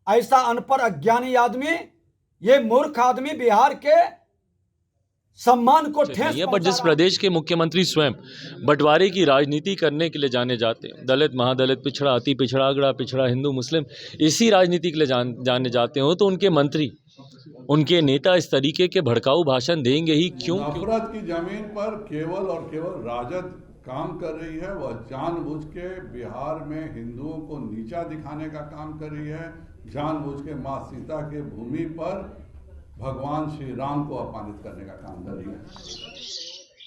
ऐसा अनपढ़ अज्ञानी आदमी, ये मूर्ख आदमी बिहार के सम्मान को ठेस नहीं है। पर जिस प्रदेश के मुख्यमंत्री स्वयं बंटवारे की राजनीति करने के लिए जाने जाते हैं, दलित महादलित पिछड़ा अति पिछड़ा अगड़ा पिछड़ा हिंदू मुस्लिम इसी राजनीति के लिए जाने जाते हो, तो उनके मंत्री उनके नेता इस तरीके के भड़काऊ भाषण देंगे ही क्यों? नफरत की जमीन पर केवल और केवल राजद काम कर रही है। वह जानबूझ के बिहार में हिंदुओं को नीचा दिखाने का काम कर रही है, जानबूझ के मां सीता के भूमि पर भगवान श्री राम को अपमानित करने का काम कर रही है।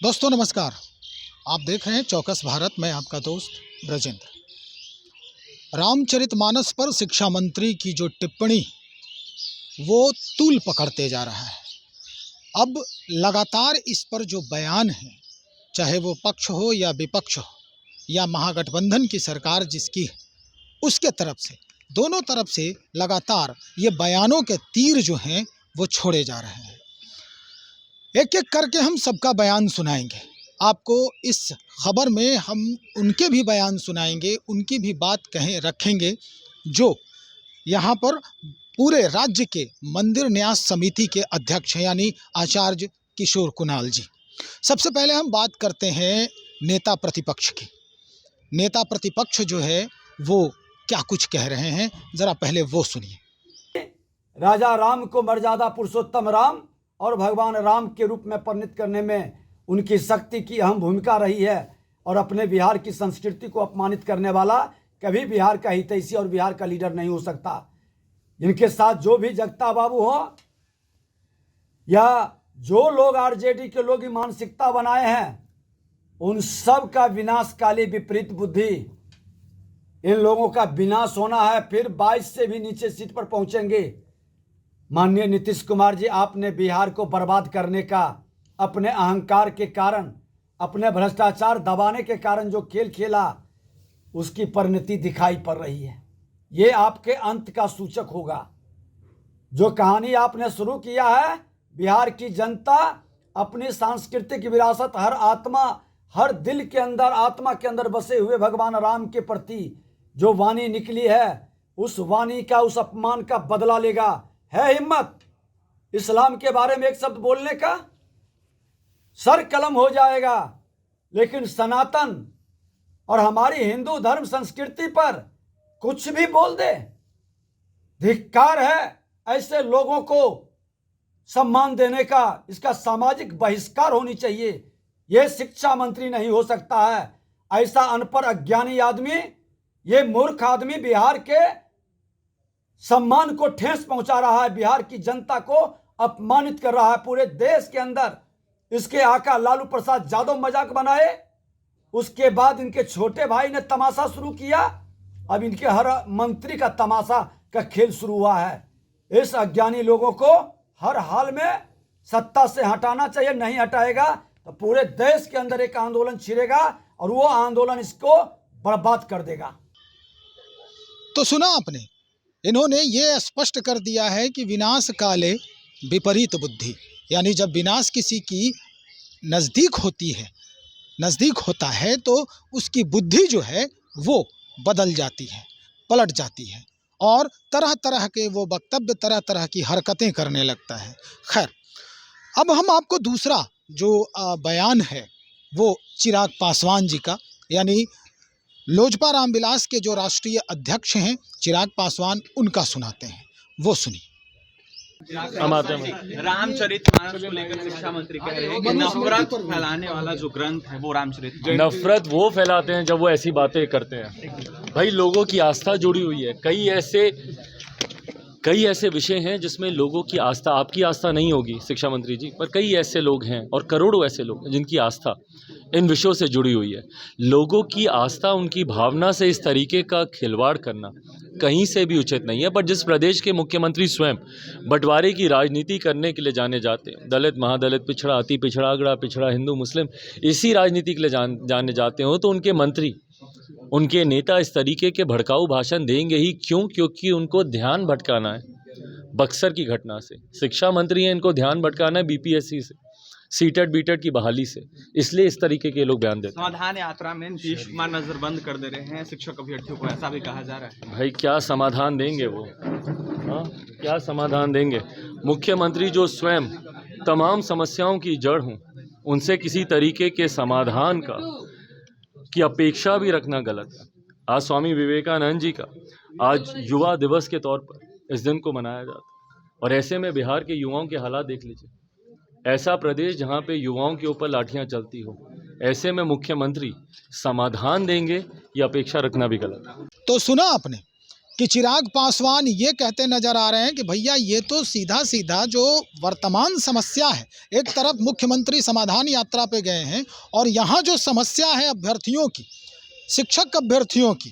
दोस्तों नमस्कार, आप देख रहे हैं चौकस भारत। मैं आपका दोस्त ब्रजेंद्र। रामचरितमानस पर शिक्षा मंत्री की जो टिप्पणी वो तूल पकड़ते जा रहा है। अब लगातार इस पर जो बयान है, चाहे वो पक्ष हो या विपक्ष हो या महागठबंधन की सरकार जिसकी है, उसके तरफ से, दोनों तरफ से लगातार ये बयानों के तीर जो हैं वो छोड़े जा रहे हैं। एक एक करके हम सबका बयान सुनाएंगे आपको। इस खबर में हम उनके भी बयान सुनाएंगे, उनकी भी बात रखेंगे जो यहाँ पर पूरे राज्य के मंदिर न्यास समिति के अध्यक्ष हैं, यानी आचार्य किशोर कुणाल जी। सबसे पहले हम बात करते हैं नेता प्रतिपक्ष की। नेता प्रतिपक्ष जो है वो क्या कुछ कह रहे हैं, जरा पहले वो सुनिए। राजा राम को मर्यादा पुरुषोत्तम राम और भगवान राम के रूप में परिणित करने में उनकी शक्ति की अहम भूमिका रही है, और अपने बिहार की संस्कृति को अपमानित करने वाला कभी बिहार का हितैषी और बिहार का लीडर नहीं हो सकता। इनके साथ जो भी जगता बाबू हो या जो लोग आरजेडी के लोग मानसिकता बनाए हैं, उन सब का विनाशकाली विपरीत बुद्धि, इन लोगों का विनाश होना है। फिर 22 से भी नीचे सीट पर पहुंचेंगे। माननीय नीतीश कुमार जी, आपने बिहार को बर्बाद करने का अपने अहंकार के कारण, अपने भ्रष्टाचार दबाने के कारण जो खेल खेला, उसकी परिणति दिखाई पड़ रही है। ये आपके अंत का सूचक होगा। जो कहानी आपने शुरू किया है, बिहार की जनता अपनी सांस्कृतिक विरासत, हर आत्मा, हर दिल के अंदर, आत्मा के अंदर बसे हुए भगवान राम के प्रति जो वाणी निकली है, उस वाणी का, उस अपमान का बदला लेगा। है हिम्मत इस्लाम के बारे में एक शब्द बोलने का, सर कलम हो जाएगा। लेकिन सनातन और हमारी हिंदू धर्म संस्कृति पर कुछ भी बोल दे, धिक्कार है ऐसे लोगों को सम्मान देने का। इसका सामाजिक बहिष्कार होनी चाहिए। यह शिक्षा मंत्री नहीं हो सकता है। ऐसा अनपढ़ अज्ञानी आदमी, ये मूर्ख आदमी बिहार के सम्मान को ठेस पहुंचा रहा है, बिहार की जनता को अपमानित कर रहा है पूरे देश के अंदर। इसके आका लालू प्रसाद यादव मजाक बनाए, उसके बाद इनके छोटे भाई ने तमाशा शुरू किया, अब इनके हर मंत्री का तमाशा का खेल शुरू हुआ है। इस अज्ञानी लोगों को हर हाल में सत्ता से हटाना चाहिए। नहीं हटाएगा तो पूरे देश के अंदर एक आंदोलन छिड़ेगा और वो आंदोलन इसको बर्बाद कर देगा। तो सुना आपने, इन्होंने ये स्पष्ट कर दिया है कि विनाश काले विपरीत बुद्धि, यानी जब विनाश किसी की नज़दीक होता है तो उसकी बुद्धि जो है वो बदल जाती है, पलट जाती है और तरह तरह के वो वक्तव्य, तरह तरह की हरकतें करने लगता है। खैर, अब हम आपको दूसरा जो बयान है वो चिराग पासवान जी का, यानी लोजपा रामविलास के जो राष्ट्रीय अध्यक्ष हैं चिराग पासवान, उनका सुनाते हैं, वो सुनिए। रामचरितमानस को लेकर शिक्षा मंत्री कह रहे हैं कि नफरत फैलाने वाला जो ग्रंथ है वो रामचरितमानस। नफरत वो फैलाते हैं जब वो ऐसी बातें करते हैं। भाई, लोगों की आस्था जुड़ी हुई है। कई ऐसे विषय हैं जिसमें लोगों की आस्था, आपकी आस्था नहीं होगी शिक्षा मंत्री जी, पर कई ऐसे लोग हैं और करोड़ों ऐसे लोग हैं जिनकी आस्था इन विषयों से जुड़ी हुई है। लोगों की आस्था, उनकी भावना से इस तरीके का खिलवाड़ करना कहीं से भी उचित नहीं है। पर जिस प्रदेश के मुख्यमंत्री स्वयं बंटवारे की राजनीति करने के लिए जाने जाते हैं, दलित महादलित पिछड़ा अति पिछड़ा अगड़ा पिछड़ा हिंदू मुस्लिम इसी राजनीति के लिए जाने जाते हो, तो उनके मंत्री, उनके नेता इस तरीके के भड़काऊ भाषण देंगे ही क्यों? क्योंकि उनको ध्यान भटकाना है बक्सर की घटना से। शिक्षा मंत्री हैं, इनको ध्यान भटकाना है बीपीएससी से। सीटेट बीटेट की बहाली से, इसलिए इस तरीके के लोग बयान देते हैं। समाधान यात्रा में नीतीश कुमार नजरबंद कर दे रहे हैं शिक्षक अभ्यर्थियों को, ऐसा भी कहा जा रहा है। भाई क्या समाधान देंगे वो? हाँ, क्या समाधान देंगे? मुख्यमंत्री जो स्वयं तमाम समस्याओं की जड़ हों, उनसे किसी तरीके के समाधान की अपेक्षा भी रखना गलत है। आज स्वामी विवेकानंद जी का आज युवा दिवस के तौर पर इस दिन को मनाया जाता है, और ऐसे में बिहार के युवाओं के हालात देख लीजिए। ऐसा प्रदेश जहाँ पे युवाओं के ऊपर लाठियाँ चलती हो, ऐसे में मुख्यमंत्री समाधान देंगे, ये अपेक्षा रखना भी गलत है। तो सुना आपने कि चिराग पासवान ये कहते नजर आ रहे हैं कि भैया ये तो सीधा सीधा जो वर्तमान समस्या है, एक तरफ मुख्यमंत्री समाधान यात्रा पे गए हैं और यहाँ जो समस्या है अभ्यर्थियों की, शिक्षक अभ्यर्थियों की,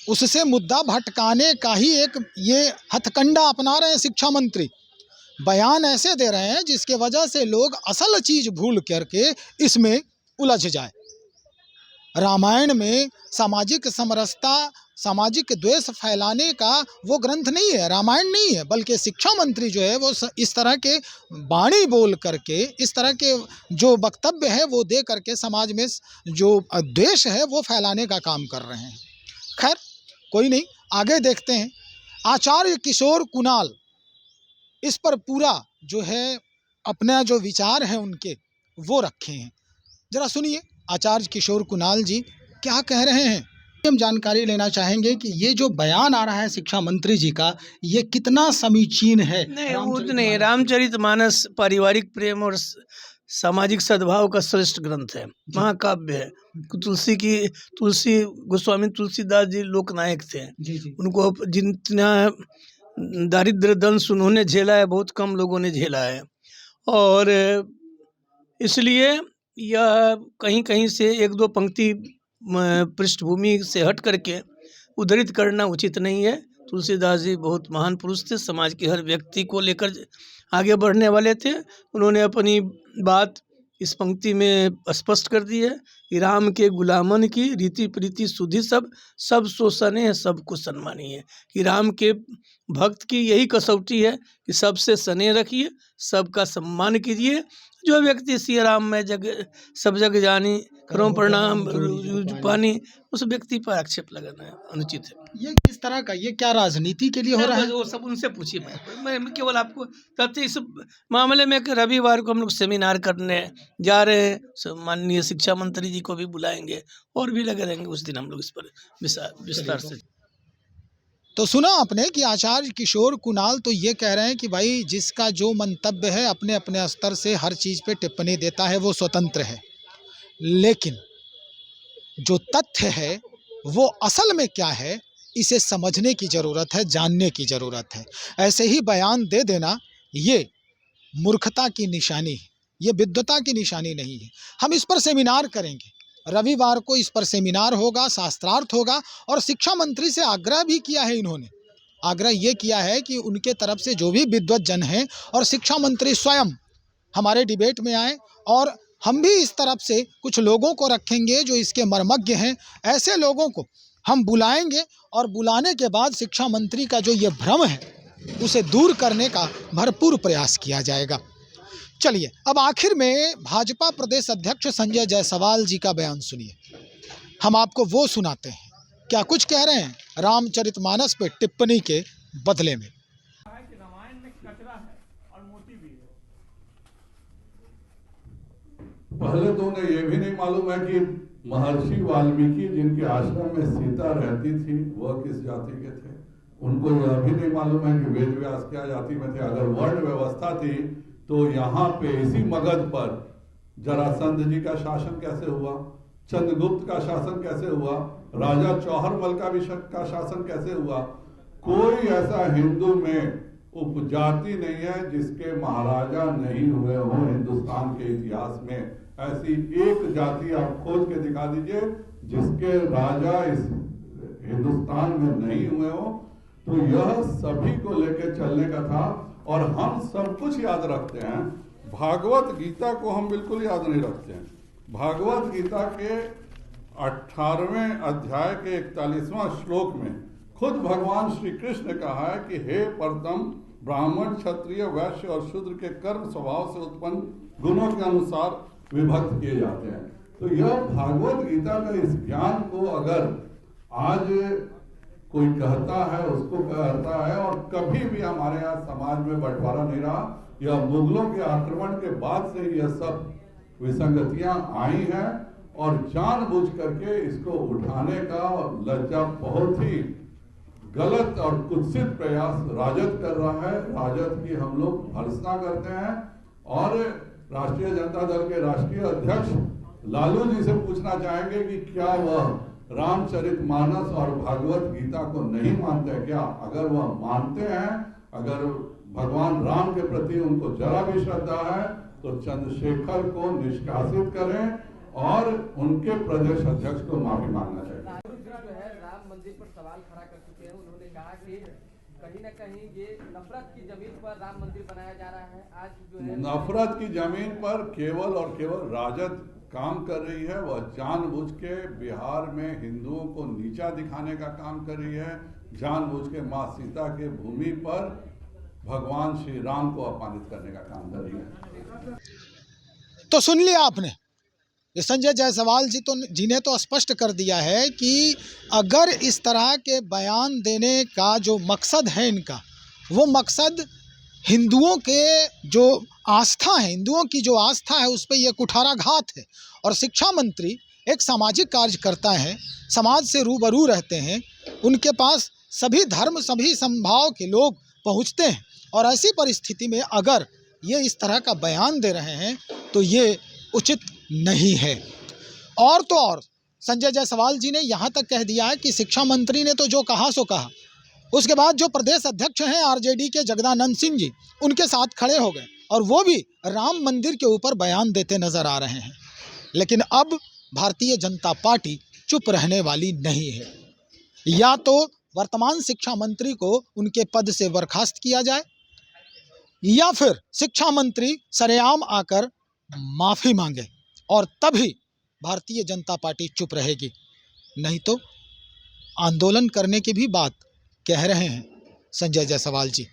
उससे मुद्दा भटकाने का ही एक ये हथकंडा अपना रहे हैं शिक्षा मंत्री। बयान ऐसे दे रहे हैं जिसके वजह से लोग असल चीज भूल करके इसमें उलझ जाए। रामायण में सामाजिक समरसता, सामाजिक द्वेष फैलाने का वो ग्रंथ नहीं है, रामायण नहीं है, बल्कि शिक्षा मंत्री जो है वो इस तरह के वाणी बोल करके, इस तरह के जो वक्तव्य है वो दे करके समाज में जो द्वेष है वो फैलाने का काम कर रहे हैं। खैर कोई नहीं, आगे देखते हैं। आचार्य किशोर कुणाल इस पर पूरा जो है अपना जो विचार है उनके वो रखे हैं। जरा सुनिए आचार्य किशोर कुणाल जी क्या कह रहे हैं। हम जानकारी लेना चाहेंगे कि ये जो बयान आ रहा है शिक्षा मंत्री जी का, ये कितना समीचीन है। नहीं, वो तो नहीं, रामचरितमानस पारिवारिक प्रेम और सामाजिक सद्भाव का श्रेष्ठ ग्रंथ है, महाकाव्य है। तुलसी गोस्वामी तुलसीदास जी लोकनायक थे। उनको जितना दारिद्र्य दंश उन्होंने झेला है, बहुत कम लोगों ने झेला है, और इसलिए यह कहीं कहीं से एक दो पंक्ति पृष्ठभूमि से हट करके उद्धृत करना उचित नहीं है। तुलसीदास जी बहुत महान पुरुष थे, समाज के हर व्यक्ति को लेकर आगे बढ़ने वाले थे। उन्होंने अपनी बात इस पंक्ति में स्पष्ट कर दी है कि राम के गुलामन की रीति प्रीति सुधि सब सो सने है, सबको सम्मानी है। कि राम के भक्त की यही कसौटी है कि सबसे स्नेह रखिए, सबका सम्मान कीजिए। जो व्यक्ति सिया राम में सब जग जानी, करो प्रणाम पानी, उस व्यक्ति पर आक्षेप लगाना अनुचित है। ये किस तरह का, ये क्या राजनीति के लिए हो रहा है? वो सब उनसे पूछिए, मैं केवल आपको तथ्य इस मामले में रविवार को हम लोग सेमिनार करने जा रहे हैं, माननीय शिक्षा मंत्री जी को भी बुलाएंगे और भी लगे रहेंगे, उस दिन हम लोग इस पर विस्तार से। तो सुना आपने कि आचार्य किशोर कुणाल तो ये कह रहे हैं कि भाई जिसका जो मंतव्य है अपने अपने स्तर से हर चीज़ पे टिप्पणी देता है वो स्वतंत्र है, लेकिन जो तथ्य है वो असल में क्या है इसे समझने की ज़रूरत है, जानने की ज़रूरत है। ऐसे ही बयान दे देना ये मूर्खता की निशानी है, ये विद्वता की निशानी नहीं है। हम इस पर सेमिनार करेंगे, रविवार को इस पर सेमिनार होगा, शास्त्रार्थ होगा, और शिक्षा मंत्री से आग्रह भी किया है इन्होंने। आग्रह ये किया है कि उनके तरफ से जो भी विद्वत जन हैं और शिक्षा मंत्री स्वयं हमारे डिबेट में आए, और हम भी इस तरफ से कुछ लोगों को रखेंगे जो इसके मर्मज्ञ हैं। ऐसे लोगों को हम बुलाएंगे और बुलाने के बाद शिक्षा मंत्री का जो ये भ्रम है उसे दूर करने का भरपूर प्रयास किया जाएगा। चलिए अब आखिर में भाजपा प्रदेश अध्यक्ष संजय जायसवाल जी का बयान सुनिए। हम आपको वो सुनाते हैं, क्या कुछ कह रहे हैं रामचरितमानस पे टिप्पणी के बदले में। रामायण में कचरा है और मोती भी है। पहले तो उन्हें यह भी नहीं मालूम है कि महर्षि वाल्मीकि जिनके आश्रम में सीता रहती थी वह किस जाति के थे। उनको यह भी नहीं मालूम है कि वेद व्यास क्या जाति में थे। अगर वर्ण व्यवस्था थी तो यहाँ पे इसी मगध पर जरासंध जी का शासन कैसे हुआ, चंद्रगुप्त का शासन कैसे हुआ, राजा चौहरमल का शासन कैसे हुआ। कोई ऐसा हिंदू में उपजाति नहीं है जिसके महाराजा नहीं हुए हों हिंदुस्तान के इतिहास में। ऐसी एक जाति आप खोज के दिखा दीजिए जिसके राजा इस हिंदुस्तान में नहीं हुए हो। तो यह सभी को लेकर चलने का था, और हम सब कुछ याद रखते हैं, भागवत गीता को हम बिल्कुल याद नहीं रखते हैं। भागवत गीता के 18वें अध्याय के 41वां श्लोक में खुद भगवान श्री कृष्ण ने कहा है कि हे परतम, ब्राह्मण, क्षत्रिय, वैश्य और शूद्र के कर्म स्वभाव से उत्पन्न गुणों के अनुसार विभक्त किए जाते हैं। तो यह भागवत गीता का इस ज्ञान को अगर आज कोई कहता है, उसको कहता है, और कभी भी हमारे यहाँ समाज में बंटवारा नहीं रहा। यह मुगलों के आक्रमण के बाद से यह सब विसंगतियां आई हैं और जानबूझ करके इसको उठाने का लज्जा बहुत ही गलत और कुत्सित प्रयास राजद कर रहा है। राजद की हम लोग भर्त्सना करते हैं और राष्ट्रीय जनता दल के राष्ट्रीय अध्यक्ष लालू जी से पूछना चाहेंगे कि क्या वह रामचरितमानस और भागवत गीता को नहीं मानते क्या? अगर वह मानते हैं, अगर भगवान राम के प्रति उनको जरा भी श्रद्धा है, तो चंद्रशेखर को निष्कासित करें और उनके प्रदेश अध्यक्ष को माफी मांगना चाहिए। जो है राम मंदिर पर सवाल खड़ा कर चुके हैं। उन्होंने कहा कि कहीं न कहीं ये नफरत की जमीन पर राम मंदिर बनाया जा रहा है। आज जो है नफरत की जमीन पर केवल और केवल राजद काम कर रही है। वह जानबूझ के बिहार में हिंदुओं को नीचा दिखाने का काम कर रही है। जानबूझ के माँ सीता के भूमि पर भगवान श्री राम को अपमानित करने का काम कर रही है। तो सुन लिया आपने, ये संजय जायसवाल जी ने तो स्पष्ट कर दिया है कि अगर इस तरह के बयान देने का जो मकसद है इनका, वो मकसद हिंदुओं के जो आस्था है, हिंदुओं की जो आस्था है उस पर यह कुठाराघात है। और शिक्षा मंत्री एक सामाजिक कार्यकर्ता है, समाज से रूबरू रहते हैं, उनके पास सभी धर्म सभी संभाव के लोग पहुंचते हैं, और ऐसी परिस्थिति में अगर ये इस तरह का बयान दे रहे हैं तो ये उचित नहीं है। और तो और संजय जायसवाल जी ने यहाँ तक कह दिया है कि शिक्षा मंत्री ने तो जो कहा सो कहा। उसके बाद जो प्रदेश अध्यक्ष हैं आरजेडी के जगदानंद सिंह जी, उनके साथ खड़े हो गए और वो भी राम मंदिर के ऊपर बयान देते नजर आ रहे हैं। लेकिन अब भारतीय जनता पार्टी चुप रहने वाली नहीं है। या तो वर्तमान शिक्षा मंत्री को उनके पद से बर्खास्त किया जाए, या फिर शिक्षा मंत्री सरेआम आकर माफ़ी मांगे, और तभी भारतीय जनता पार्टी चुप रहेगी। नहीं तो आंदोलन करने की भी बात कह रहे हैं संजय जायसवाल जी।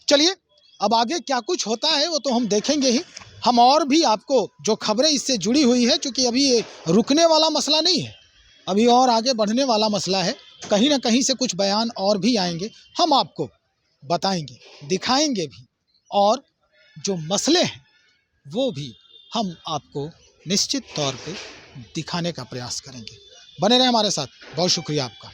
चलिए, अब आगे क्या कुछ होता है वो तो हम देखेंगे ही। हम और भी आपको जो खबरें इससे जुड़ी हुई है, चूँकि अभी ये रुकने वाला मसला नहीं है, अभी और आगे बढ़ने वाला मसला है, कहीं ना कहीं से कुछ बयान और भी आएंगे, हम आपको बताएंगे, दिखाएंगे भी, और जो मसले हैं वो भी हम आपको निश्चित तौर पे दिखाने का प्रयास करेंगे। बने रहें हमारे साथ। बहुत शुक्रिया आपका।